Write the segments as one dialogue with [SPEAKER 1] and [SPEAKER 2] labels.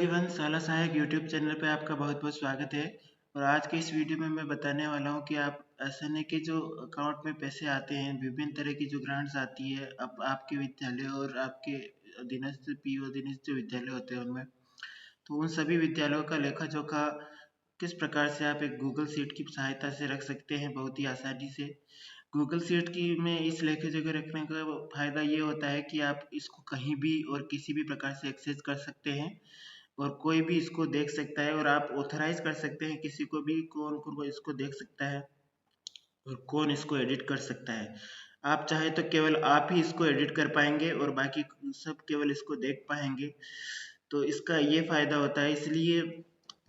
[SPEAKER 1] Everyone, साला सहायक YouTube channel पे आपका बहुत बहुत स्वागत है। और आज के इस वीडियो में मैं बताने वाला हूँ कि आप एसएनए के जो अकाउंट में पैसे आते हैं, विभिन्न तरह की जो ग्रांट्स आती है अब आपके विद्यालय और आपके अधीनस्थ पीओ अधीनस्थ जो विद्यालय होते हैं उनमें, तो उन सभी विद्यालयों का लेखा जोखा किस प्रकार से आप एक गूगल शीट की सहायता से रख सकते हैं बहुत ही आसानी से। गूगल शीट की में इस लेखे जोखे रखने का फायदा ये होता है कि आप इसको कहीं भी और किसी भी प्रकार से एक्सेस कर सकते हैं और कोई भी इसको देख सकता है और आप ऑथराइज कर सकते हैं किसी को भी, कौन कौन इसको देख सकता है और कौन इसको एडिट कर सकता है। आप चाहे तो केवल आप ही इसको एडिट कर पाएंगे और बाकी सब केवल इसको देख पाएंगे। तो इसका ये फायदा होता है, इसलिए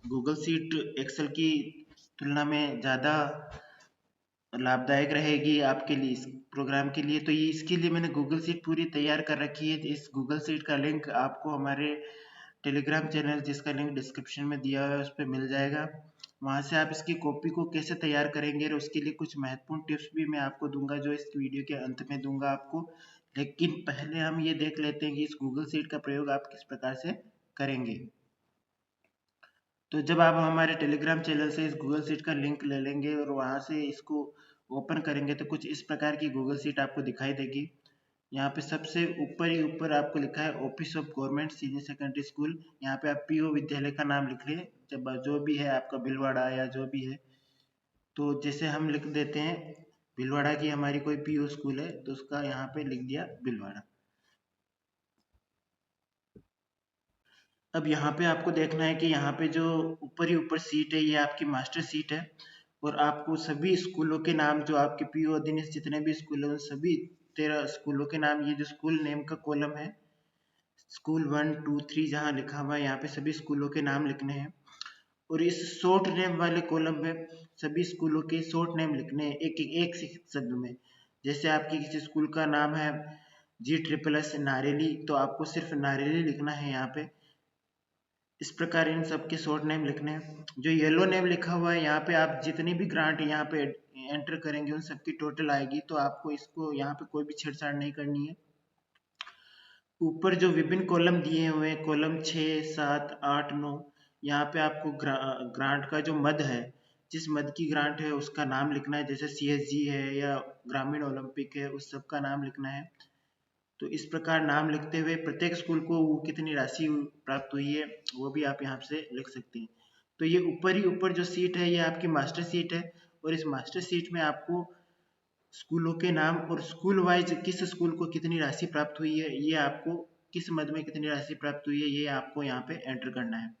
[SPEAKER 1] गूगल शीट एक्सेल की तुलना में ज़्यादा लाभदायक रहेगी आपके लिए, इस प्रोग्राम के लिए। तो ये इसके लिए मैंने गूगल शीट पूरी तैयार कर रखी है। इस गूगल शीट का लिंक आपको हमारे टेलीग्राम चैनल, जिसका लिंक डिस्क्रिप्शन में दिया हुआ है, उस पर मिल जाएगा। वहाँ से आप इसकी कॉपी को कैसे तैयार करेंगे और उसके लिए कुछ महत्वपूर्ण टिप्स भी मैं आपको दूंगा, जो इस वीडियो के अंत में दूंगा आपको। लेकिन पहले हम ये देख लेते हैं कि इस गूगल शीट का प्रयोग आप किस प्रकार से करेंगे। तो जब आप हमारे टेलीग्राम चैनल से इस गूगल शीट का लिंक ले लेंगे और वहाँ से इसको ओपन करेंगे तो कुछ इस प्रकार की गूगल शीट आपको दिखाई देगी। यहाँ पे सबसे ऊपर ही ऊपर आपको लिखा है office of government senior secondary school. यहाँ पे आप पीओ विद्यालय का नाम लिख लें, जब जो भी है आपका भीलवाड़ा या जो भी है। तो जैसे हम लिख देते हैं भीलवाड़ा की हमारी कोई पीओ स्कूल है तो उसका यहाँ पे लिख दिया भीलवाड़ा। अब यहाँ पे आपको देखना है कि यहाँ पे जो ऊपर ही ऊपर सीट है ये आपकी मास्टर सीट है और आपको सभी स्कूलों के नाम, जो आपके पीओ अधीनस्थ जितने भी स्कूल हैं उन सभी 13 स्कूलों के नाम, ये जो स्कूल नेम का कॉलम है, स्कूल 1 2 3 जहाँ लिखा हुआ है यहाँ पे सभी स्कूलों के नाम लिखने हैं। और इस शॉर्ट नेम वाले कॉलम में सभी स्कूलों के शॉर्ट नेम लिखने हैं, एक शब्द में। जैसे आपके किसी स्कूल का नाम है G++ नारेली, तो आपको सिर्फ नारेली लिखना है यहाँ पे। इस प्रकार इन सब के शॉर्ट नेम लिखने हैं। जो येलो नेम लिखा हुआ है यहाँ पे आप जितनी भी ग्रांट यहाँ पे एंटर करेंगे उन सबकी टोटल आएगी, तो आपको इसको यहाँ पे कोई भी छेड़छाड़ नहीं करनी है। ऊपर जो विभिन्न कॉलम दिए हुए हैं, कॉलम 6 7 8 9, यहाँ पे आपको ग्रांट का जो मद है, जिस मद की ग्रांट है उसका नाम लिखना है। जैसे CSG है या ग्रामीण ओलंपिक है, उस सब का नाम लिखना है। तो इस प्रकार नाम लिखते हुए प्रत्येक स्कूल को वो कितनी राशि प्राप्त हुई है वो भी आप यहाँ से लिख सकते हैं। तो ये ऊपर ही ऊपर जो सीट है ये आपकी मास्टर सीट है और इस मास्टर सीट में आपको स्कूलों के नाम और स्कूल वाइज किस स्कूल को कितनी राशि प्राप्त हुई है, ये आपको किस मद में कितनी राशि प्राप्त हुई है, ये आपको यहाँ पे एंटर करना है।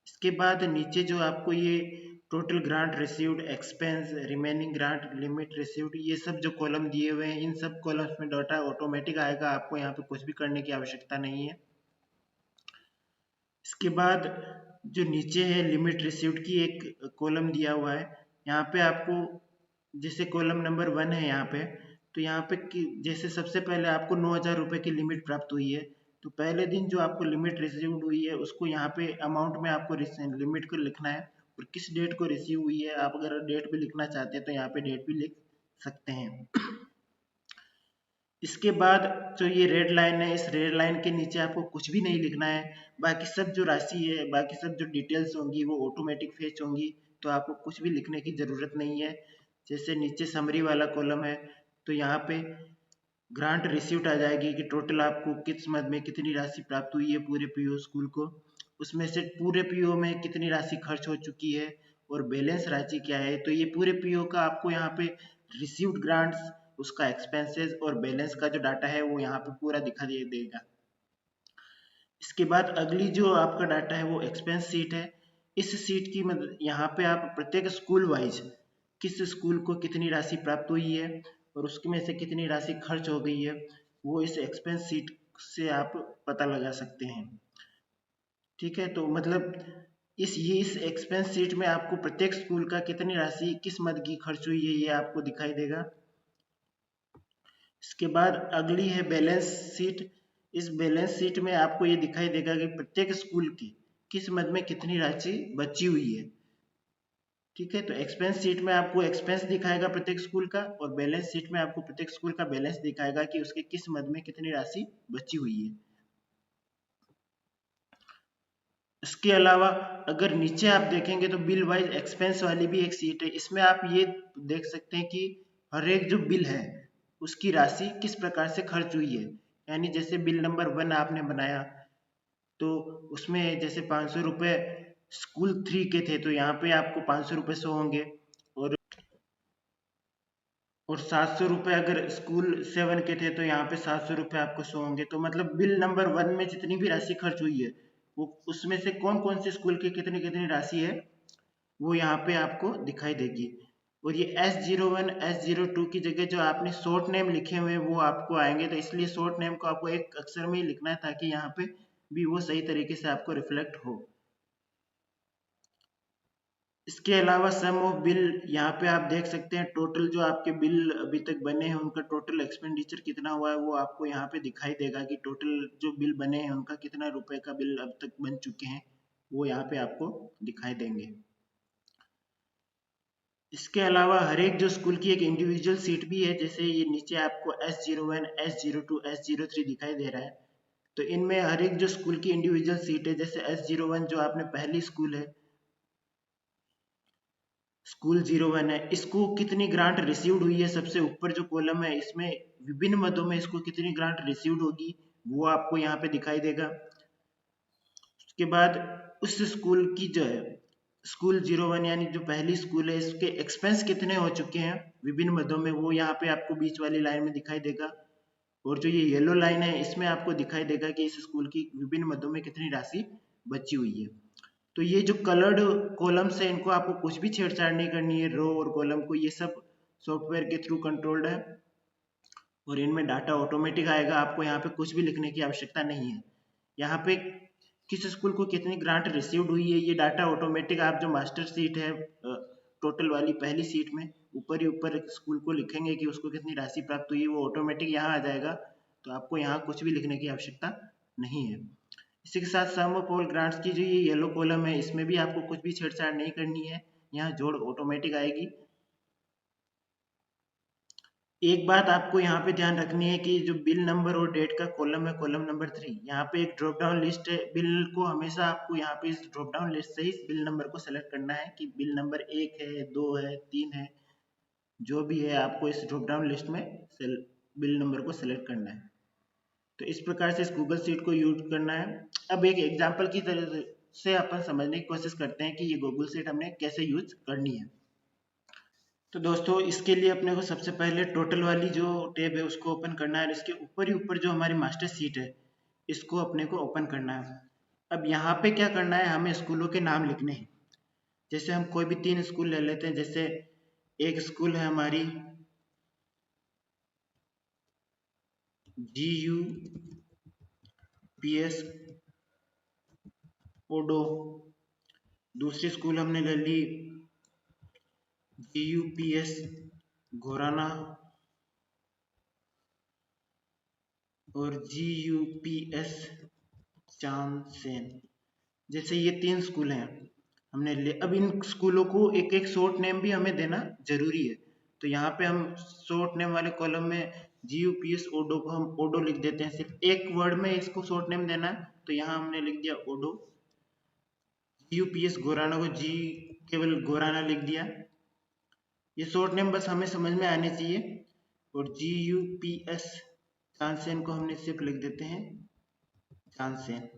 [SPEAKER 1] इसके बाद नीचे जो आपको ये total grant received, expense, remaining grant, limit received, ये सब जो कॉलम दिए हुए हैं इन सब कॉलम्स में डाटा ऑटोमेटिक आएगा, आपको यहाँ पे कुछ भी करने की आवश्यकता नहीं है। इसके बाद जो नीचे है लिमिट रिसीव्ड की एक कॉलम दिया हुआ है, यहाँ पे आपको जैसे कॉलम नंबर 1 है यहाँ पे, तो यहाँ पे जैसे सबसे पहले आपको 9,000 रुपये की लिमिट प्राप्त हुई है, तो पहले दिन जो आपको लिमिट रिसीव्ड हुई है उसको यहाँ पे अमाउंट में आपको लिमिट को लिखना है और किस डेट को रिसीव हुई है। आप अगर डेट भी लिखना चाहते हैं तो यहाँ पे डेट भी लिख सकते हैं। इसके बाद जो ये रेड लाइन है, इस रेड लाइन के नीचे आपको कुछ भी नहीं लिखना है। बाकी सब जो राशि है, बाकी सब जो डिटेल्स होंगी वो ऑटोमेटिक फेच होंगी, तो आपको कुछ भी लिखने की ज़रूरत नहीं है। जैसे नीचे समरी वाला कॉलम है, तो यहाँ पे ग्रांट रिसीव्ड आ जाएगी कि टोटल आपको किस मद में कितनी राशि प्राप्त हुई है पूरे पीओ स्कूल को, उसमें से पूरे पीओ में कितनी राशि खर्च हो चुकी है और बैलेंस राशि क्या है। तो ये पूरे पीओ का आपको यहाँ पे रिसीव्ड ग्रांट्स, उसका एक्सपेंसेस और बैलेंस का जो डाटा है वो यहाँ पे पूरा दिखा देगा। इसके बाद अगली जो आपका डाटा है वो एक्सपेंस सीट है। इस सीट की मदद यहाँ पे आप प्रत्येक स्कूल वाइज किस स्कूल को कितनी राशि प्राप्त हुई है और उसके में से कितनी राशि खर्च हो गई है वो इस एक्सपेंस सीट से आप पता लगा सकते हैं। ठीक है, तो मतलब इस एक्सपेंस सीट में आपको प्रत्येक स्कूल का कितनी राशि किस मद की खर्च हुई है ये आपको दिखाई देगा। इसके बाद अगली है बैलेंस सीट। इस बैलेंस सीट में आपको ये दिखाई देगा कि प्रत्येक स्कूल की किस मद में कितनी राशि बची हुई है। ठीक है, तो एक्सपेंस सीट में आपको एक्सपेंस दिखाएगा प्रत्येक स्कूल का और बैलेंस सीट में आपको प्रत्येक स्कूल का बैलेंस दिखाएगा कि उसके किस मद में कितनी राशि बची हुई है। इसके अलावा अगर नीचे आप देखेंगे तो बिल वाइज एक्सपेंस वाली भी एक सीट है। इसमें आप ये देख सकते हैं कि हर एक जो बिल है उसकी राशि किस प्रकार से खर्च हुई है। यानी जैसे बिल नंबर 1 आपने बनाया तो उसमें जैसे 500 रुपये स्कूल 3 के थे तो यहाँ पे आपको 500 रुपये शो होंगे। और 700 रुपये अगर स्कूल 7 के थे तो यहाँ पे 700 रुपये आपको शो होंगे। तो मतलब बिल नंबर 1 में जितनी भी राशि खर्च हुई है वो उसमें से कौन कौन से स्कूल की कितनी कितनी राशि है वो यहाँ पे आपको दिखाई देगी। और ये S01 S02 की जगह जो आपने शॉर्ट नेम लिखे हुए हैं वो आपको आएंगे। तो इसलिए शॉर्ट नेम को आपको एक अक्षर में ही लिखना है ताकि यहाँ पे भी वो सही तरीके से आपको रिफ्लेक्ट हो। इसके अलावा सम ऑफ बिल यहाँ पे आप देख सकते हैं टोटल जो आपके बिल अभी तक बने हैं उनका टोटल एक्सपेंडिचर कितना हुआ है वो आपको यहाँ पे दिखाई देगा कि टोटल जो बिल बने हैं उनका कितना रुपए का बिल अब तक बन चुके हैं वो यहाँ पे आपको दिखाई देंगे। इसके अलावा हर एक जो स्कूल की एक इंडिविजुअल सीट भी है। जैसे ये नीचे आपको S01 S02 S03 दिखाई दे रहा है तो इनमें हर एक जो स्कूल की इंडिविजुअल सीट है। जैसे S01 जो आपने पहली स्कूल है स्कूल 01 है इसको कितनी ग्रांट रिसीव्ड हुई है सबसे ऊपर जो कॉलम है इसमें विभिन्न मदों में इसको कितनी ग्रांट रिसीव्ड होगी वो आपको यहाँ पे दिखाई देगा। उसके बाद उस स्कूल की जो है स्कूल 01 यानी जो पहली स्कूल है इसके एक्सपेंस कितने हो चुके हैं विभिन्न मदों में वो यहाँ पे आपको बीच वाली लाइन में दिखाई देगा। और जो ये येलो लाइन है इसमें आपको दिखाई देगा कि इस स्कूल की विभिन्न मदों में कितनी राशि बची हुई है। तो ये जो कलर्ड कॉलम्स है इनको आपको कुछ भी छेड़छाड़ नहीं करनी है। रो और कॉलम को ये सब सॉफ्टवेयर के थ्रू कंट्रोल्ड है और इनमें डाटा ऑटोमेटिक आएगा। आपको यहाँ पे कुछ भी लिखने की आवश्यकता नहीं है। यहाँ पे किस स्कूल को कितनी ग्रांट रिसीव्ड हुई है ये डाटा ऑटोमेटिक आप जो मास्टर सीट है टोटल वाली पहली सीट में ऊपर ही ऊपर स्कूल को लिखेंगे कि उसको कितनी राशि प्राप्त हुई है वो ऑटोमेटिक यहाँ आ जाएगा। तो आपको यहाँ कुछ भी लिखने की आवश्यकता नहीं है। इसी के साथ सम ऑफ ऑल ग्रांट्स की जो ये येलो कॉलम है इसमें भी आपको कुछ भी छेड़छाड़ नहीं करनी है। यहाँ जोड़ ऑटोमेटिक आएगी। एक बात आपको यहाँ पे ध्यान रखनी है कि जो बिल नंबर और डेट का कॉलम है कॉलम नंबर 3 यहाँ पे एक ड्रॉप डाउन लिस्ट है। बिल को हमेशा आपको यहाँ पे इस ड्रॉप डाउन लिस्ट से ही बिल नंबर को सेलेक्ट करना है कि बिल नंबर 1 है 2 है 3 है जो भी है आपको इस ड्रॉप डाउन लिस्ट में बिल नंबर को सेलेक्ट करना है। तो इस प्रकार से इस गूगल शीट को यूज करना है। अब एक एग्जाम्पल की तरह से अपन समझने की कोशिश करते हैं कि ये गूगल शीट हमने कैसे यूज करनी है। तो दोस्तों इसके लिए अपने को सबसे पहले टोटल वाली जो टेब है उसको ओपन करना है और इसके ऊपर ही ऊपर जो हमारी मास्टर सीट है इसको अपने को ओपन करना है। अब यहाँ पे क्या करना है हमें स्कूलों के नाम लिखने हैं। जैसे हम कोई भी 3 स्कूल ले लेते हैं। जैसे एक स्कूल है हमारी GUPS ओडो। दूसरी स्कूल हमने ले ली GUPS घोराना और GUPS चांदसेन। जैसे ये 3 स्कूल हैं हमने ले। अब इन स्कूलों को एक एक शॉर्ट नेम भी हमें देना जरूरी है। तो यहाँ पे हम शॉर्ट नेम वाले कॉलम में GUPS ओडो को हम ओडो लिख देते हैं। सिर्फ एक वर्ड में इसको शॉर्ट नेम देना है तो यहाँ हमने लिख दिया ओडो। GUPS गोराना को जी केवल गोराना लिख दिया। ये शॉर्ट नेम बस हमें समझ में आने चाहिए। और GUPS चांदसेन को हमने सिर्फ लिख देते हैं चांदसेन।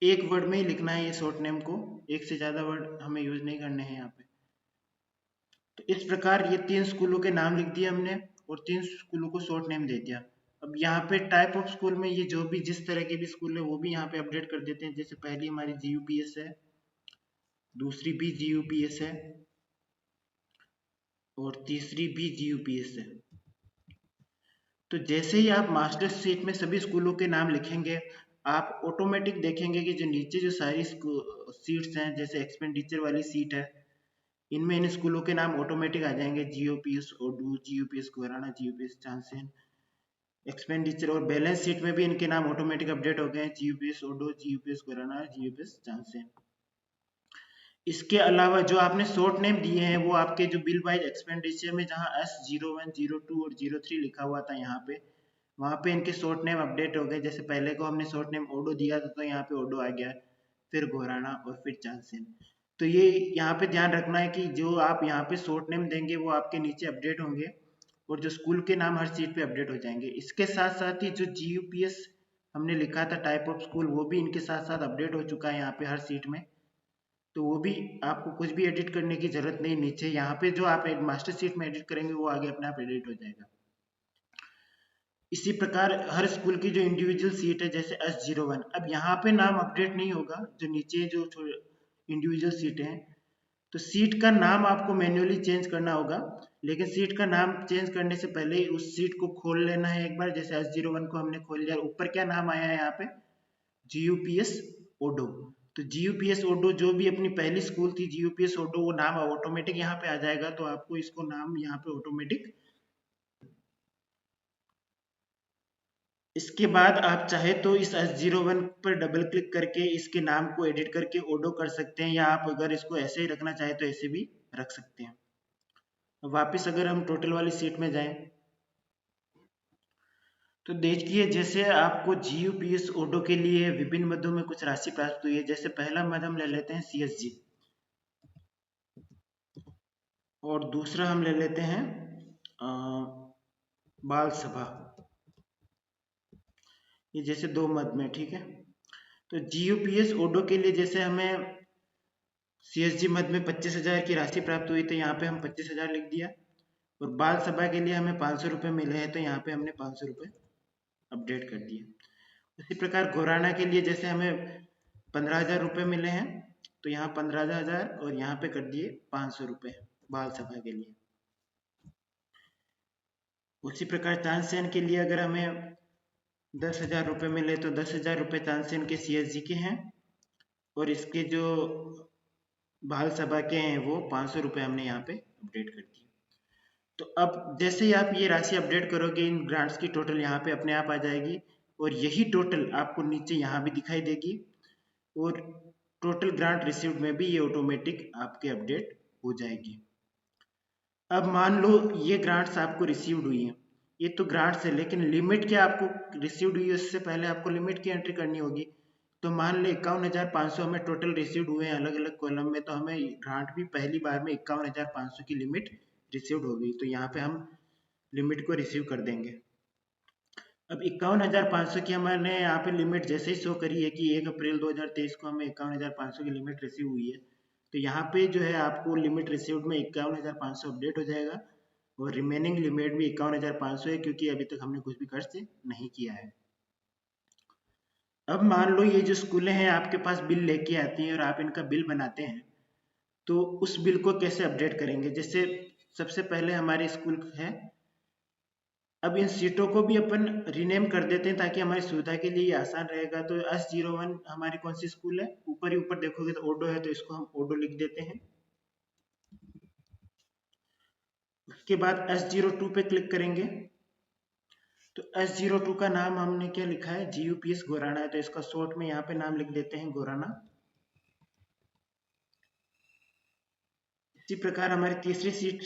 [SPEAKER 1] एक वर्ड में ही लिखना है ये शॉर्ट नेम को। एक से ज्यादा वर्ड हमें यूज नहीं करने हैं यहाँ पे। तो इस प्रकार ये 3 स्कूलों के नाम लिख दिए हमने और 3 स्कूलों को शॉर्ट नेम दे दिया। अब यहाँ पे टाइप ऑफ स्कूल में ये जो भी जिस तरह के भी स्कूल है वो भी यहाँ पे अपडेट कर देते हैं। जैसे पहली हमारी GUPS है, दूसरी भी GUPS है और तीसरी भी GUPS है। तो जैसे ही आप मास्टर शीट में सभी स्कूलों के नाम लिखेंगे आप ऑटोमेटिक देखेंगे कि जो नीचे जो सारी सीट्स हैं जैसे एक्सपेंडिचर वाली सीट है इनमें इन स्कूलों के नाम ऑटोमेटिक आ जाएंगे। GUPS ओडू, GUPS गोराना, GUPS चांदसेन। एक्सपेंडिचर और बैलेंस शीट में भी इनके नाम ऑटोमेटिक अपडेट हो गए हैं। GUPS ओडो, GUPS गोराना, GUPS चांदसेन। इसके अलावा जो आपने शॉर्ट नेम दिए हैं वो आपके जो बिल वाइज एक्सपेंडिचर में जहाँ S01 02 और 03 लिखा हुआ था यहाँ पे वहाँ पे इनके शॉर्ट नेम अपडेट हो गए। जैसे पहले को हमने शॉर्ट नेम ओडो दिया था तो यहाँ पे ओडो आ गया। फिर घोराना और फिर चांदसेन। तो ये यहाँ पे ध्यान रखना है कि जो आप यहाँ पे शॉर्ट नेम देंगे वो आपके नीचे अपडेट होंगे और जो स्कूल के नाम हर सीट पे अपडेट हो जाएंगे। इसके साथ साथ ही जो GUPS हमने लिखा था टाइप ऑफ स्कूल, वो भी इनके साथ साथ अपडेट हो चुका है यहाँ पे हर सीट में। तो वो भी आपको कुछ भी एडिट करने की जरूरत नहीं, नीचे यहाँ पे जो आप मास्टर सीट में एडिट करेंगे वो आगे अपने आप एडिट हो जाएगा। इसी प्रकार हर स्कूल की जो इंडिविजुअल सीट है जैसे S01, अब यहाँ पे नाम अपडेट नहीं होगा, जो नीचे जो इंडिविजुअल सीट है तो सीट का नाम आपको मैन्युअली चेंज करना होगा। लेकिन सीट का नाम चेंज करने से पहले ही उस सीट को खोल लेना है एक बार। जैसे S01 को हमने खोल लिया, ऊपर क्या नाम आया है यहाँ पे, GUPS ओडो। तो GUPS ओडो जो भी अपनी पहली स्कूल थी GUPS ओडो, वो नाम ऑटोमेटिक यहाँ पे आ जाएगा। तो आपको इसको नाम यहाँ पे ऑटोमेटिक, इसके बाद आप चाहे तो इस S01 पर डबल क्लिक करके इसके नाम को एडिट करके ओडो कर सकते हैं, या आप अगर इसको ऐसे ही रखना चाहे तो ऐसे भी रख सकते हैं। वापिस अगर हम टोटल वाली सीट में जाएं तो देखिए जैसे आपको GUPS ओडो के लिए विभिन्न मदों में कुछ राशि प्राप्त हुई है। जैसे पहला मद हम ले लेते हैं CSG और दूसरा हम ले लेते हैं बाल सभा, ये जैसे दो मद में, ठीक है। तो GUPS ओडो के लिए जैसे हमें CSG मद में 25,000 की राशि प्राप्त हुई, तो यहाँ पे हम 25,000 लिख दिया। और बाल सभा के लिए हमें 500 रुपये मिले हैं, तो यहाँ पे हमने 500 रुपये अपडेट कर दिए। इसी प्रकार घोराना के लिए जैसे हमें 15,000 रुपये मिले हैं, तो यहाँ 15,000 और यहाँ पे कर दिए 500 रुपये बाल सभा के लिए। उसी प्रकार तानसेन के लिए अगर हमें 10,000 रुपये मिले तो 10,000 रुपये तानसेन के CSG के हैं, और इसके जो बाल सभा के हैं वो 500 रुपये हमने यहाँ पे अपडेट कर दिए। तो अब जैसे ही आप ये राशि अपडेट करोगे, इन ग्रांट्स की टोटल यहाँ पे अपने आप आ जाएगी, और यही टोटल आपको नीचे यहाँ भी दिखाई देगी, और टोटल ग्रांट रिसीव्ड में भी ये ऑटोमेटिक आपके अपडेट हो जाएगी। अब मान लो ये ग्रांट्स आपको रिसीव्ड हुई है, ये तो ग्रांट्स है, लेकिन लिमिट क्या आपको रिसीव्ड हुई है उससे पहले आपको लिमिट की एंट्री करनी होगी। तो मान ले 51,500 हमें टोटल रिसीव्ड हुए हैं अलग अलग कॉलम में, तो हमें ग्रांट भी पहली बार में 51,500 की लिमिट रिसीव्ड हो गई, तो यहाँ पे हम लिमिट को रिसीव कर देंगे। अब 51,500 की हमारे यहाँ पे लिमिट जैसे ही शो करी है कि 1 अप्रैल 2023 को हमें 51,500 की लिमिट रिसीव हुई है, तो यहाँ पे जो है आपको लिमिट रिसीव्ड में 51,500 अपडेट हो जाएगा, और रिमेनिंग लिमिट भी 51,500 है, क्योंकि अभी तक हमने कुछ भी खर्च नहीं किया है। अब मान लो ये जो स्कूलें हैं आपके पास बिल लेके आती हैं और आप इनका बिल बनाते हैं, तो उस बिल को कैसे अपडेट करेंगे। जैसे सबसे पहले हमारे स्कूल है, अब इन सीटों को भी अपन रीनेम कर देते हैं ताकि हमारी सुविधा के लिए ये आसान रहेगा। तो S01 हमारी कौन सी स्कूल है, ऊपर ही ऊपर देखोगे तो ओडो है, तो इसको हम ओडो लिख देते हैं। उसके बाद S02 पे क्लिक करेंगे, तो S02 का नाम हमने क्या लिखा है, GUPS गोराना है, तो इसका शॉर्ट में यहाँ पे नाम लिख देते हैं गोराना। इसी प्रकार हमारी तीसरी सीट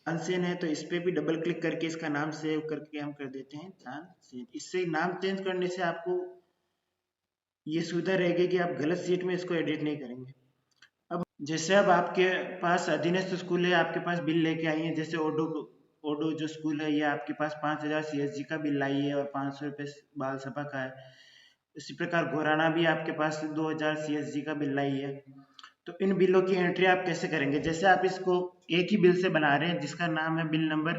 [SPEAKER 1] चांदसेन है, तो इस पे भी डबल क्लिक करके इसका नाम सेव करके हम कर देते हैं चांदसेन। इससे नाम चेंज करने से आपको ये सुविधा रहेगी कि आप गलत सीट में इसको एडिट नहीं करेंगे। अब जैसे अब आपके पास अधीनस्थ स्कूल है, आपके पास बिल लेके आई है, जैसे ओडो जो स्कूल है ये आपके पास 5,000 CSG का बिल लाई है और 500 रुपये बाल सभा का है। इसी प्रकार घोराना भी आपके पास 2,000 CSG का बिल लाई है। तो इन बिलों की एंट्री आप कैसे करेंगे, जैसे आप इसको एक ही बिल से बना रहे हैं जिसका नाम है बिल नंबर,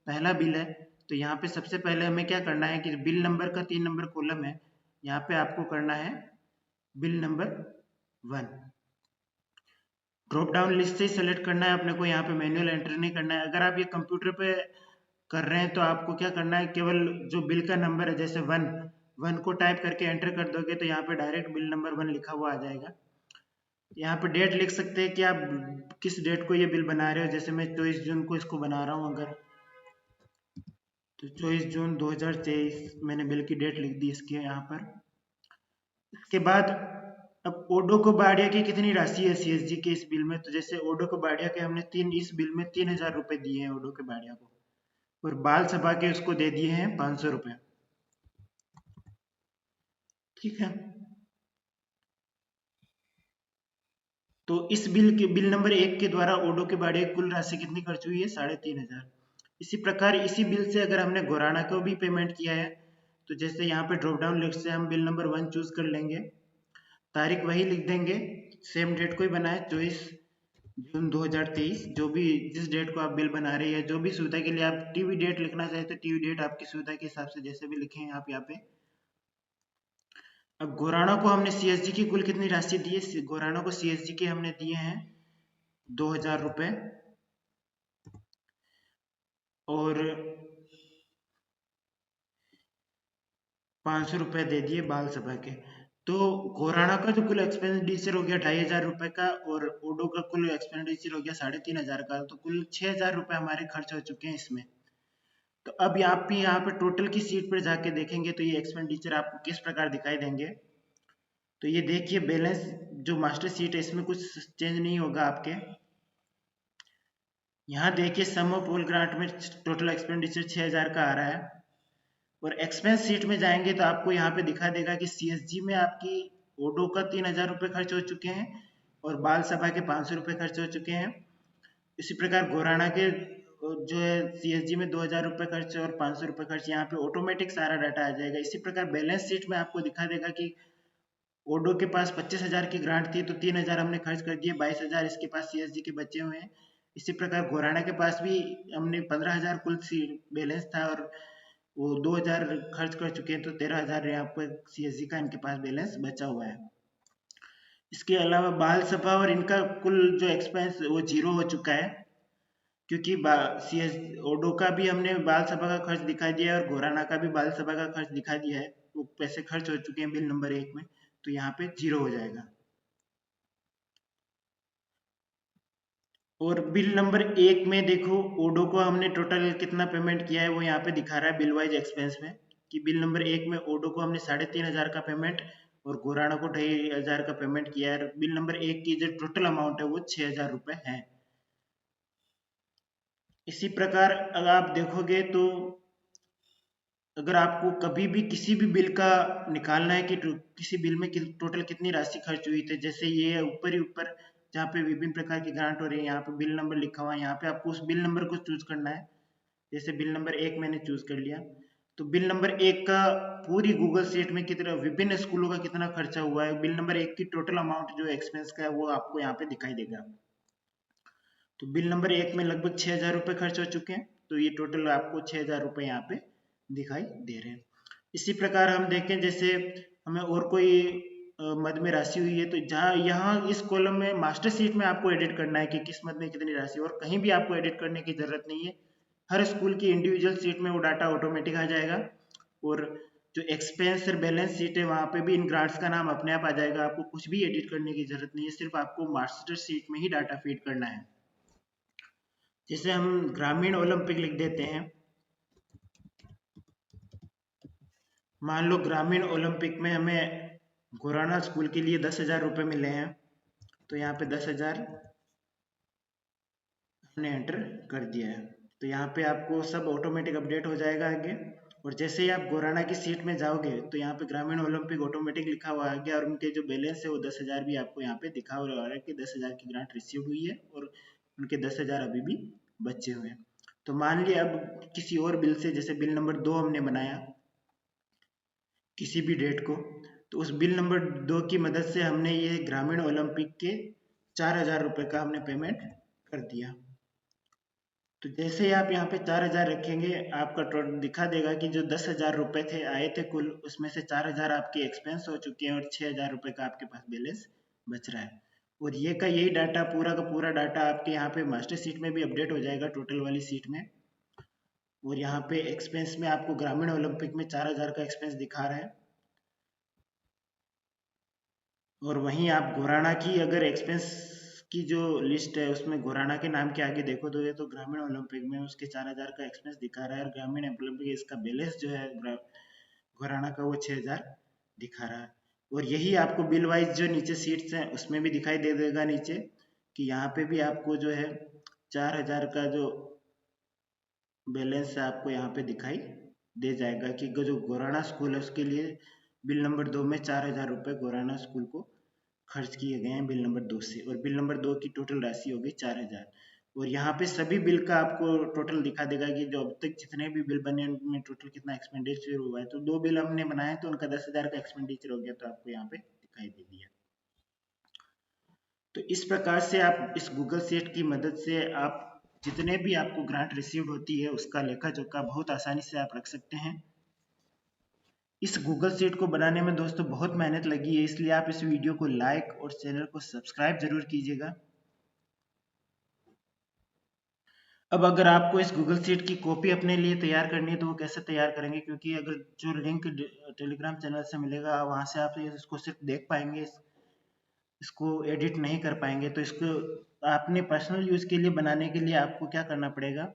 [SPEAKER 1] पहला बिल है, तो यहाँ पे सबसे पहले हमें क्या करना है कि बिल नंबर का 3 नंबर कॉलम है, यहाँ पे आपको करना है bill number 1। Drop down list से ही सेलेक्ट करना है अपने को, यहाँ पे मैनुअल एंट्री नहीं करना है। अगर आप ये कंप्यूटर पे कर रहे हैं तो आपको क्या करना है, केवल जो बिल का नंबर है जैसे 1 को टाइप करके एंटर कर दोगे तो यहाँ पे डायरेक्ट बिल नंबर 1 लिखा हुआ आ जाएगा। यहाँ पे डेट लिख सकते हैं कि आप किस डेट को ये बिल बना रहे हो, जैसे मैं 24 जून को इसको बना रहा हूँ अगर, तो 24 जून 2023 मैंने बिल की डेट लिख दी इसके यहाँ पर। इसके बाद अब ओडो को बाड़िया की कितनी राशि है CSG के इस बिल में, तो जैसे ओडो को बाड़िया के हमने इस बिल में 3,000 रुपये दिए हैं ओडो के बाड़िया को, और बाल सभा के उसको दे दिए हैं 500 रुपये, ठीक है। तो इस बिल नंबर 1 के द्वारा ओडो के बाड़े कुल राशि कितनी खर्च हुई है? 3,500। इसी प्रकार इसी बिल से अगर हमने गोराना को भी पेमेंट किया है, तो जैसे यहाँ पे ड्रॉप डाउन लिस्ट से हम बिल नंबर 1 चूज कर लेंगे, तारीख वही लिख देंगे, सेम डेट को ही बनाए 24 जून 2023। जो भी जिस डेट को आप बिल बना रहे हैं, जो भी सुविधा के लिए आप टीवी डेट लिखना चाहते तो टीवी डेट आपकी सुविधा के हिसाब से जैसे भी लिखें आप यहाँ पे। अब गोराना को हमने सीएसजी की कुल कितनी राशि दी है? गोराना को सीएसजी के हमने दिए हैं 2,000 रुपए और 500 रुपए दे दिए बाल सभा के। तो गोराना का जो कुल एक्सपेंडिचर हो गया 2,500 रुपए का और ओडो का कुल एक्सपेंडिचर हो गया 3,500 का, तो कुल 6,000 रुपए हमारे खर्च हो चुके हैं इसमें। तो अब यहाँ पे टोटल की सीट पर जाके देखेंगे तो ये एक्सपेंडिचर आपको किस प्रकार दिखाई देंगे। तो ये देखिए बैलेंस जो मास्टर सीट है इसमें कुछ चेंज नहीं होगा आपके। यहाँ देखिए सम ऑफ ऑल ग्रांट में टोटल एक्सपेंडिचर 6,000 का आ रहा है और एक्सपेंस सीट में जाएंगे तो आपको यहाँ पे दिखा देगा कि सीएसजी में आपकी ओडो का 3,000 रुपये खर्च हो चुके हैं और बाल सभा के 500 रुपये खर्च हो चुके हैं। इसी प्रकार गोराना के जो है सीएसजी में 2,000 रुपये खर्च और 500 रुपये खर्च, यहाँ पे ऑटोमेटिक सारा डाटा आ जाएगा। इसी प्रकार बैलेंस शीट में आपको दिखा देगा कि ओडो के पास 25,000 की ग्रांट थी तो 3,000 हमने खर्च कर दिए, 22,000 इसके पास सीएसजी के बचे हुए हैं। इसी प्रकार गोराना के पास भी हमने 15,000 कुल बैलेंस था और वो 2,000 खर्च कर चुके हैं, तो 13,000 यहाँ पर सीएसजी का इनके पास बैलेंस बचा हुआ है। इसके अलावा बाल सभा और इनका कुल जो एक्सपेंस वो जीरो हो चुका है, क्योंकि सीएस ओडो का भी हमने बाल सभा का खर्च दिखा दिया है और गोराना का भी बाल सभा का खर्च दिखा दिया है, वो पैसे खर्च हो चुके हैं बिल नंबर 1 में, तो यहाँ पे जीरो हो जाएगा। और बिल नंबर 1 में देखो ओडो को हमने टोटल कितना पेमेंट किया है वो यहाँ पे दिखा रहा है बिल वाइज एक्सपेंस में, कि बिल नंबर 1 में ओडो को हमने 3,500 का पेमेंट और गोराना को 2,500 का पेमेंट किया है। बिल नंबर 1 की जो टोटल अमाउंट है वो 6,000 रुपए है। इसी प्रकार अगर आप देखोगे तो अगर आपको कभी भी किसी भी बिल का निकालना है कि किसी बिल में टोटल कितनी राशि खर्च हुई थी, जैसे ये ऊपर ही ऊपर जहाँ पे विभिन्न प्रकार की ग्रांट हो रही है यहाँ पे बिल नंबर लिखा हुआ है, यहाँ पे आपको उस बिल नंबर को चूज करना है। जैसे बिल नंबर 1 मैंने चूज कर लिया, तो बिल नंबर 1 का पूरी गूगल शीट में कितना विभिन्न स्कूलों का कितना खर्चा हुआ है, बिल नंबर 1 की टोटल अमाउंट जो एक्सपेंस का है वो आपको यहाँ पे दिखाई देगा। तो बिल नंबर 1 में लगभग 6,000 रुपये खर्च हो चुके हैं, तो ये टोटल आपको 6,000 रुपये यहाँ पे दिखाई दे रहे हैं। इसी प्रकार हम देखें जैसे हमें और कोई मद में राशि हुई है, तो जहाँ यहाँ इस कॉलम में मास्टर शीट में आपको एडिट करना है कि किस मद में कितनी राशि, और कहीं भी आपको एडिट करने की जरूरत नहीं है। हर स्कूल की इंडिविजुअल शीट में वो डाटा ऑटोमेटिक आ जाएगा और जो एक्सपेंस और बैलेंस शीट है वहाँ पे भी इन ग्रांट्स का नाम अपने आप आ जाएगा। आपको कुछ भी एडिट करने की जरूरत नहीं है, सिर्फ आपको मास्टर शीट में ही डाटा फीड करना है। जैसे हम ग्रामीण ओलंपिक लिख देते हैं, मान लो ग्रामीण ओलंपिक में हमें गोराना स्कूल के लिए 10,000 रुपये मिले हैं, तो यहाँ पे 10,000 हमने एंटर कर दिया है। तो यहाँ पे आपको सब ऑटोमेटिक अपडेट हो जाएगा आगे। और जैसे ही आप गोराना की सीट में जाओगे तो यहाँ पे ग्रामीण ओलंपिक ऑटोमेटिक लिखा हुआ आ गया और उनके जो बैलेंस है वो 10,000 भी आपको यहाँ पे दिखा हुआ है कि 10,000 की ग्रांट रिसीव हुई है और उनके 10,000 अभी भी बचे हुए हैं। तो मान लिया अब किसी और बिल से, जैसे बिल नंबर 2 हमने बनाया किसी भी डेट को, तो उस बिल नंबर 2 की मदद से हमने ये ग्रामीण ओलंपिक के 4,000 रुपये का हमने पेमेंट कर दिया। तो जैसे ही आप यहाँ पे 4,000 रखेंगे आपका टोटल दिखा देगा कि जो 10,000 रुपये थे आए थे कुल, उसमें से 4,000 आपके एक्सपेंस हो चुके हैं और 6,000 रुपये का आपके पास बैलेंस बच रहा है। और ये का यही डाटा पूरा का पूरा डाटा आपके यहाँ पे मास्टर सीट में भी अपडेट हो जाएगा, टोटल वाली सीट में। और यहाँ पे एक्सपेंस में आपको ग्रामीण ओलंपिक में 4,000 का एक्सपेंस दिखा रहा है। और वहीं आप गोराना की अगर एक्सपेंस की जो लिस्ट है उसमें गोराना के नाम के आगे देखो तो ये तो ग्रामीण ओलंपिक में उसके 4,000 का एक्सपेंस दिखा रहा है और ग्रामीण ओलंपिक इसका बैलेंस जो है गोराना का वो 6,000 दिखा रहा है। और यही आपको बिल वाइज जो नीचे सीट्स हैं उसमें भी दिखाई दे देगा नीचे, कि यहाँ पे भी आपको जो है 4,000 का जो बैलेंस है आपको यहाँ पे दिखाई दे जाएगा कि जो गोराना स्कूल है उसके लिए बिल नंबर 2 में 4,000 रुपये गोराना स्कूल को खर्च किए गए हैं बिल नंबर 2 से, और बिल नंबर 2 की टोटल राशि होगी 4000। और यहाँ पे सभी बिल का आपको टोटल दिखा देगा कि जो अब तक जितने भी बिल बने उनमें टोटल कितना एक्सपेंडिचर हुआ है। तो 2 बिल हमने बनाए तो उनका 10,000 का एक्सपेंडिचर हो गया, तो आपको यहाँ पे दिखाई दे दिया। तो इस प्रकार से आप इस गूगल शीट की मदद से आप जितने भी आपको ग्रांट रिसीव होती है उसका लेखा जोखा बहुत आसानी से आप रख सकते हैं। इस गूगल शीट को बनाने में दोस्तों बहुत मेहनत लगी है, इसलिए आप इस वीडियो को लाइक और चैनल को सब्सक्राइब जरूर कीजिएगा। अब अगर आपको इस गूगल शीट की कॉपी अपने लिए तैयार करनी है तो वो कैसे तैयार करेंगे, क्योंकि अगर जो लिंक टेलीग्राम चैनल से मिलेगा वहां से आप इसको सिर्फ देख पाएंगे, इसको एडिट नहीं कर पाएंगे। तो इसको अपने पर्सनल यूज के लिए बनाने के लिए आपको क्या करना पड़ेगा,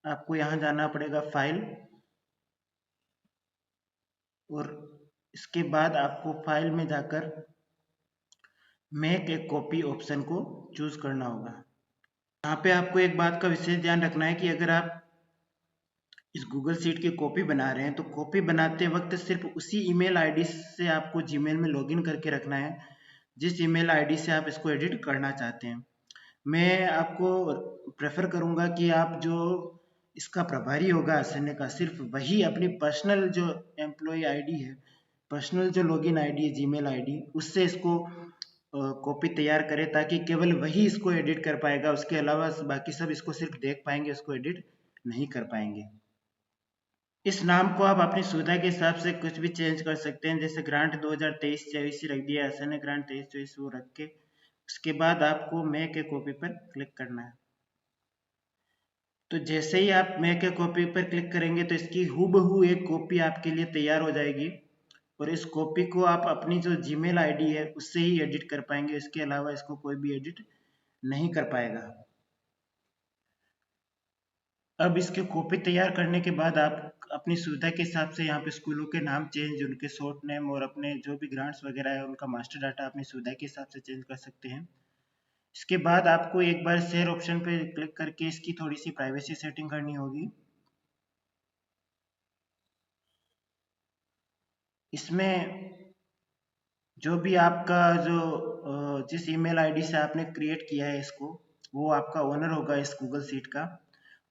[SPEAKER 1] आपको यहाँ जाना पड़ेगा फाइल, और इसके बाद आपको फाइल में जाकर मेक ए कॉपी ऑप्शन को चूज करना होगा। यहाँ पे आपको एक बात का विशेष ध्यान रखना है कि अगर आप इस गूगल शीट की कॉपी बना रहे हैं तो कॉपी बनाते वक्त सिर्फ उसी ईमेल आईडी से आपको जीमेल में लॉगिन करके रखना है जिस ईमेल आईडी से आप इसको एडिट करना चाहते हैं। मैं आपको प्रेफर करूंगा कि आप जो इसका प्रभारी होगा असन्य का, सिर्फ वही अपनी पर्सनल जो एम्प्लॉय आईडी है, पर्सनल जो लॉगिन आईडी है जीमेल आईडी, उससे इसको कॉपी तैयार करे ताकि केवल वही इसको एडिट कर पाएगा। उसके अलावा बाकी सब इसको सिर्फ देख पाएंगे, उसको एडिट नहीं कर पाएंगे। इस नाम को आप अपनी सुविधा के हिसाब से कुछ भी चेंज कर सकते हैं, जैसे ग्रांट 2023-24 रख दिया, ऐसा ग्रांट 23-24 वो रख के उसके बाद आपको मेक ए कॉपी पर क्लिक करना है। तो जैसे ही आप मेक ए कॉपी पर क्लिक करेंगे तो इसकी हूबहू एक कॉपी आपके लिए तैयार हो जाएगी, और इस कॉपी को आप अपनी जो जीमेल आईडी है उससे ही एडिट कर पाएंगे, इसके अलावा इसको कोई भी एडिट नहीं कर पाएगा। अब इसकी कॉपी तैयार करने के बाद आप अपनी सुविधा के हिसाब से यहाँ पे स्कूलों के नाम चेंज, उनके शॉर्ट नेम और अपने जो भी ग्रांट्स वगैरह है उनका मास्टर डाटा अपनी सुविधा के हिसाब से चेंज कर सकते हैं। इसके बाद आपको एक बार शेयर ऑप्शन पे क्लिक करके इसकी थोड़ी सी प्राइवेसी सेटिंग करनी होगी। इसमें जो भी आपका जो जिस ईमेल आईडी से आपने क्रिएट किया है इसको, वो आपका ओनर होगा इस गूगल शीट का।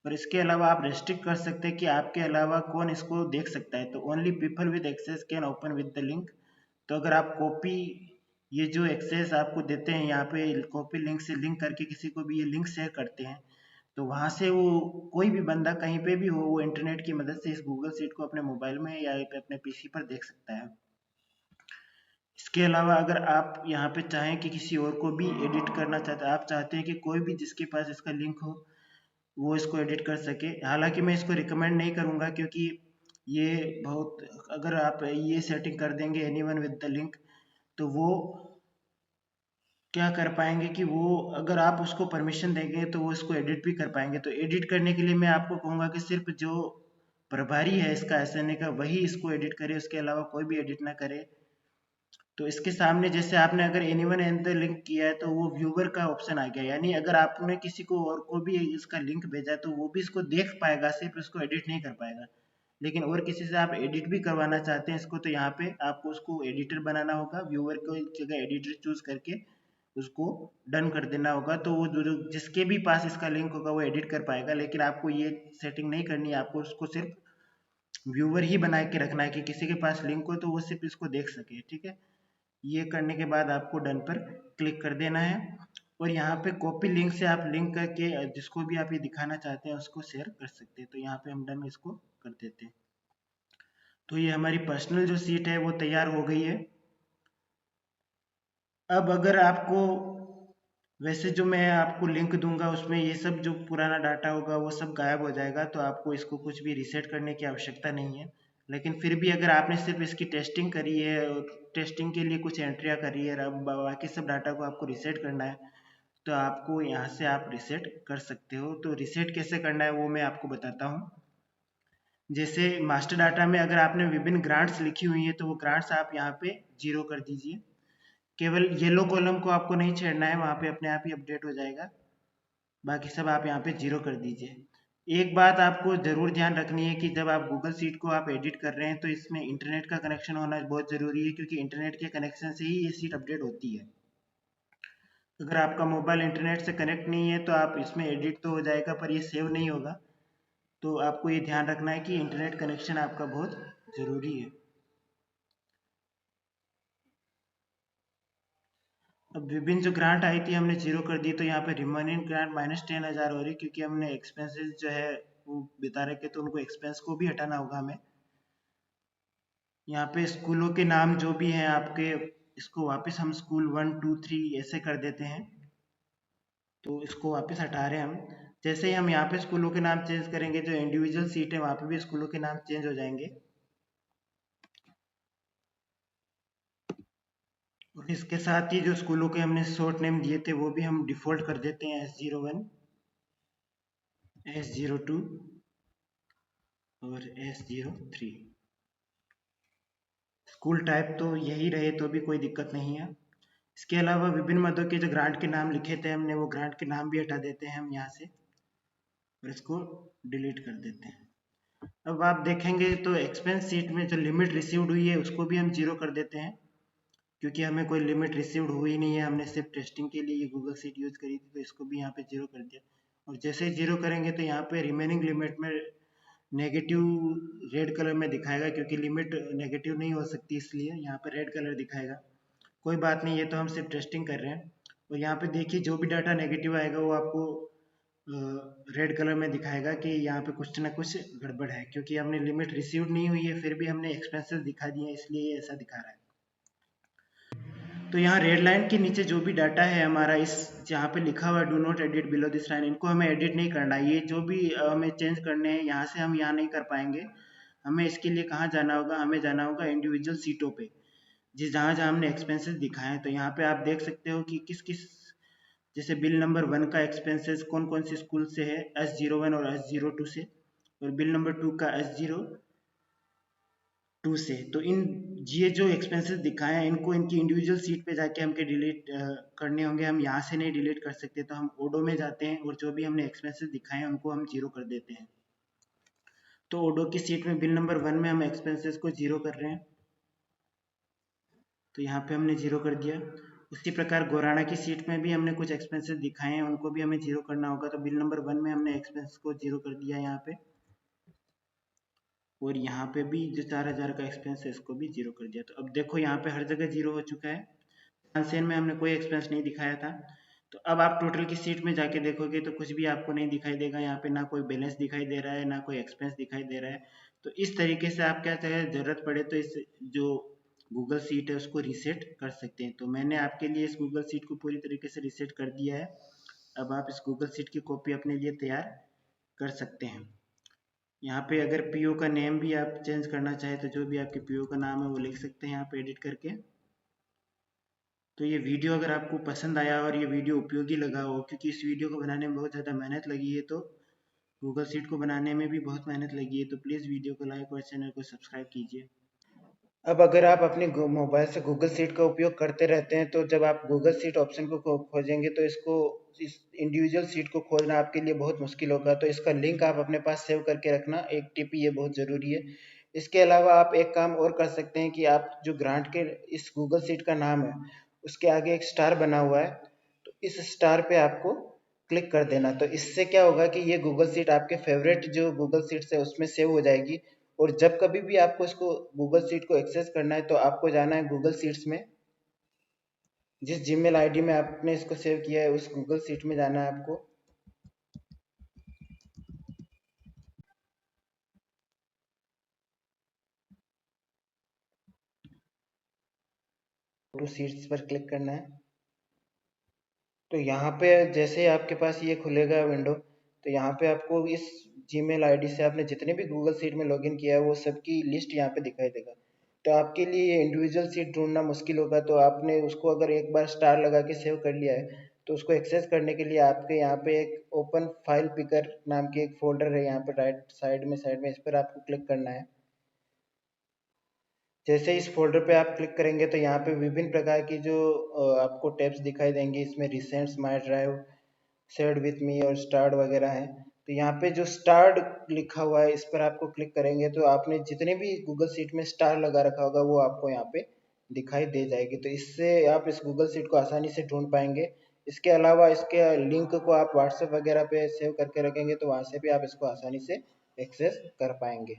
[SPEAKER 1] और इसके अलावा आप रेस्ट्रिक्ट कर सकते हैं कि आपके अलावा कौन इसको देख सकता है, तो only people with access can open with the link. तो अगर आप कॉपी ये जो एक्सेस आपको देते हैं यहाँ पे कॉपी लिंक से लिंक करके किसी को भी ये लिंक शेयर करते हैं, तो वहाँ से वो कोई भी बंदा कहीं पे भी हो वो इंटरनेट की मदद से इस गूगल शीट को अपने मोबाइल में या अपने पीसी पर देख सकता है। इसके अलावा अगर आप यहाँ पे चाहें कि किसी और को भी एडिट करना चाहते हैं, आप चाहते हैं कि कोई भी जिसके पास इसका लिंक हो वो इसको एडिट कर सके, हालांकि मैं इसको रिकमेंड नहीं करूँगा क्योंकि ये बहुत, अगर आप ये सेटिंग कर देंगे एनीवन विद द लिंक, तो वो क्या कर पाएंगे कि वो अगर आप उसको परमिशन देंगे तो वो इसको एडिट भी कर पाएंगे। तो एडिट करने के लिए मैं आपको कहूँगा कि सिर्फ जो प्रभारी है इसका एसएनए का वही इसको एडिट करे, उसके अलावा कोई भी एडिट ना करे। तो इसके सामने जैसे आपने अगर एनीवन एंड द लिंक किया है तो वो व्यूवर का ऑप्शन आ गया, यानी अगर आपने किसी को और को भी इसका लिंक भेजा है तो वो भी इसको देख पाएगा, सिर्फ उसको एडिट नहीं कर पाएगा। लेकिन और किसी से आप एडिट भी करवाना चाहते हैं इसको, तो यहाँ पे आपको उसको एडिटर बनाना होगा, व्यूअर को जगह एडिटर चूज करके उसको डन कर देना होगा। तो वो जो जिसके भी पास इसका लिंक होगा वो एडिट कर पाएगा, लेकिन आपको ये सेटिंग नहीं करनी है, आपको उसको सिर्फ व्यूअर ही बना के रखना है कि किसी के पास लिंक हो तो वो सिर्फ इसको देख सके। ठीक है, ये करने के बाद आपको डन पर क्लिक कर देना है, और यहाँ पे कॉपी लिंक से आप लिंक करके जिसको भी आप ये दिखाना चाहते हैं उसको शेयर कर सकते हैं। तो यहाँ पे हम डन इसको कर देते हैं। तो ये हमारी पर्सनल जो सीट है वो तैयार हो गई है। अब अगर आपको, वैसे जो मैं आपको लिंक दूंगा उसमें ये सब जो पुराना डाटा होगा वो सब गायब हो जाएगा, तो आपको इसको कुछ भी रीसेट करने की आवश्यकता नहीं है। लेकिन फिर भी अगर आपने सिर्फ इसकी टेस्टिंग करी है, टेस्टिंग के लिए कुछ एंट्रियाँ करी है, अब बाकी सब डाटा को आपको रीसेट करना है, तो आपको यहाँ से आप रीसेट कर सकते हो। तो रीसेट कैसे करना है वो मैं आपको बताता हूँ। जैसे मास्टर डाटा में अगर आपने विभिन्न ग्रांट्स लिखी हुई है तो वो ग्रांट्स आप यहाँ पे 0 कर दीजिए, केवल येलो कॉलम को आपको नहीं छेड़ना है, वहाँ पे अपने आप ही अपडेट हो जाएगा, बाकी सब आप यहाँ पे 0 कर दीजिए। एक बात आपको ज़रूर ध्यान रखनी है कि जब आप गूगल शीट को आप एडिट कर रहे हैं तो इसमें इंटरनेट का कनेक्शन होना बहुत ज़रूरी है, क्योंकि इंटरनेट के कनेक्शन से ही ये शीट अपडेट होती है। अगर आपका मोबाइल इंटरनेट से कनेक्ट नहीं है तो आप इसमें एडिट तो हो जाएगा पर ये सेव नहीं होगा। तो आपको ये ध्यान रखना है कि इंटरनेट कनेक्शन आपका बहुत ज़रूरी है। अब विभिन्न जो ग्रांट आई थी हमने जीरो कर दी, तो यहाँ पे रिमेनिंग ग्रांट -10,000 हो रही, क्योंकि हमने एक्सपेंसेस जो है वो बता रखे, तो उनको एक्सपेंस को भी हटाना होगा हमें। यहाँ पे स्कूलों के नाम जो भी हैं आपके, इसको वापस हम स्कूल 1 2 3 ऐसे कर देते हैं। तो इसको वापस हटा रहे हैं हम। जैसे ही हम यहाँ पे स्कूलों के नाम चेंज करेंगे, जो इंडिविजुअल सीट है वहाँ पे भी स्कूलों के नाम चेंज हो जाएंगे। और इसके साथ ही जो स्कूलों के हमने शॉर्ट नेम दिए थे वो भी हम डिफ़ॉल्ट कर देते हैं, S01, S02 और S03। स्कूल टाइप तो यही रहे तो भी कोई दिक्कत नहीं है। इसके अलावा विभिन्न मदों के जो ग्रांट के नाम लिखे थे हमने, वो ग्रांट के नाम भी हटा देते हैं हम यहाँ से और इसको डिलीट कर देते हैं। अब आप देखेंगे तो एक्सपेंस सीट में जो लिमिट रिसीव्ड हुई है उसको भी हम जीरो कर देते हैं, क्योंकि हमें कोई लिमिट रिसीव्ड हुई नहीं है, हमने सिर्फ टेस्टिंग के लिए ये गूगल सीट यूज़ करी थी, तो इसको भी यहाँ पे जीरो कर दिया। और जैसे ही जीरो करेंगे तो यहाँ पे रिमेनिंग लिमिट में नेगेटिव रेड कलर में दिखाएगा, क्योंकि लिमिट नेगेटिव नहीं हो सकती, इसलिए यहाँ पे रेड कलर दिखाएगा। कोई बात नहीं, ये तो हम सिर्फ टेस्टिंग कर रहे हैं। और यहाँ पे देखिए जो भी डाटा नेगेटिव आएगा वो आपको रेड कलर में दिखाएगा कि यहाँ पे कुछ ना कुछ गड़बड़ है, क्योंकि हमने लिमिट रिसीव्ड नहीं हुई है फिर भी हमने एक्सपेंसेस दिखा दिए हैं, इसलिए ये ऐसा दिखा रहा है। तो यहाँ रेड लाइन के नीचे जो भी डाटा है हमारा, इस जहाँ पे लिखा हुआ है do not edit below this line, इनको हमें एडिट नहीं करना है। ये जो भी हमें चेंज करने हैं यहाँ से हम यहाँ नहीं कर पाएंगे। हमें इसके लिए कहाँ जाना होगा, हमें जाना होगा इंडिविजुअल सीटों पे, जिस जहाँ जहाँ हमने एक्सपेंसेस दिखाए हैं। तो यहाँ पे आप देख सकते हो कि किस किस, जैसे बिल नंबर 1 का एक्सपेंसेस कौन कौन से स्कूल से है, S01 और S02 से, और बिल नंबर 2 का S02 से। तो इन ये जो एक्सपेंसेस दिखाए हैं इनको इनकी इंडिविजुअल सीट पे जाके हमके डिलीट करने होंगे। हम यहाँ से नहीं डिलीट कर सकते, तो हम ओडो में जाते हैं और जो भी हमने एक्सपेंसेस दिखाए हैं उनको हम जीरो कर देते हैं। तो ओडो की सीट में बिल नंबर 1 में हम एक्सपेंसेस को जीरो कर रहे हैं, तो यहाँ पे हमने जीरो कर दिया। उसी प्रकार गोराना की सीट में भी हमने कुछ एक्सपेंसेस दिखाए हैं, उनको भी हमें जीरो करना होगा, तो बिल नंबर 1 में हमने एक्सपेंस को जीरो कर दिया यहाँ पे। और यहाँ पे भी जो 4,000 का एक्सपेंस है इसको भी जीरो कर दिया। तो अब देखो यहाँ पे हर जगह जीरो हो चुका है। तानसेन में हमने कोई एक्सपेंस नहीं दिखाया था। तो अब आप टोटल की सीट में जाके देखोगे तो कुछ भी आपको नहीं दिखाई देगा। यहाँ पे ना कोई बैलेंस दिखाई दे रहा है, ना कोई एक्सपेंस दिखाई दे रहा है। तो इस तरीके से आप क्या चाहे ज़रूरत पड़े तो इस जो गूगल सीट है उसको रीसेट कर सकते हैं। तो मैंने आपके लिए इस गूगल सीट को पूरी तरीके से रीसेट कर दिया है। अब आप इस गूगल सीट की कॉपी अपने लिए तैयार कर सकते हैं। यहाँ पे अगर पीओ का नेम भी आप चेंज करना चाहें तो जो भी आपके पीओ का नाम है वो लिख सकते हैं यहाँ पे एडिट करके। तो ये वीडियो अगर आपको पसंद आया और ये वीडियो उपयोगी लगा हो, क्योंकि इस वीडियो को बनाने में बहुत ज़्यादा मेहनत लगी है, तो गूगल सीट को बनाने में भी बहुत मेहनत लगी है, तो प्लीज़ वीडियो को लाइक और चैनल को सब्सक्राइब कीजिए। अब अगर आप अपने मोबाइल से गूगल सीट का उपयोग करते रहते हैं, तो जब आप गूगल सीट ऑप्शन को खोजेंगे तो इस इंडिविजुअल सीट को खोजना आपके लिए बहुत मुश्किल होगा। तो इसका लिंक आप अपने पास सेव करके रखना, एक टिप ये बहुत ज़रूरी है। इसके अलावा आप एक काम और कर सकते हैं कि आप जो ग्रांट के इस गूगल सीट का नाम है उसके आगे एक स्टार बना हुआ है, तो इस स्टार पे आपको क्लिक कर देना। तो इससे क्या होगा कि ये गूगल सीट आपके फेवरेट जो गूगल सीट्स है उसमें सेव हो जाएगी। और जब कभी भी आपको इसको गूगल सीट को एक्सेस करना है तो आपको जाना है गूगल सीट्स में, जिस जीमेल आईडी में आपने इसको सेव किया है उस गूगल सीट में जाना है आपको। टू सीट्स पर क्लिक करना है। तो यहाँ पे जैसे आपके पास ये खुलेगा विंडो, तो यहाँ पे आपको इस जीमेल आईडी से आपने जितने भी गूगल सीट में लॉगिन किया है वो सबकी लिस्ट यहाँ पे दिखाई देगा। तो आपके लिए ये इंडिविजुअल सीट ढूंढना मुश्किल होगा, तो आपने उसको अगर एक बार स्टार लगा के सेव कर लिया है तो उसको एक्सेस करने के लिए आपके यहाँ पे एक ओपन फाइल पिकर नाम की एक फोल्डर है, यहाँ पे राइट साइड में इस पर आपको क्लिक करना है। जैसे इस फोल्डर पे आप क्लिक करेंगे तो यहाँ पे विभिन्न प्रकार की जो आपको टैब्स दिखाई देंगी। इसमें recents, my drive, shared with me और स्टार्ड वगैरह हैं। तो यहाँ पे जो स्टार्ड लिखा हुआ है इस पर आपको क्लिक करेंगे तो आपने जितने भी गूगल सीट में स्टार लगा रखा होगा वो आपको यहाँ पे दिखाई दे जाएगी। तो इससे आप इस गूगल सीट को आसानी से ढूंढ पाएंगे
[SPEAKER 2] इसके अलावा इसके लिंक को आप व्हाट्सएप वगैरह पे सेव करके रखेंगे तो वहाँ से भी आप इसको आसानी से एक्सेस कर पाएंगे।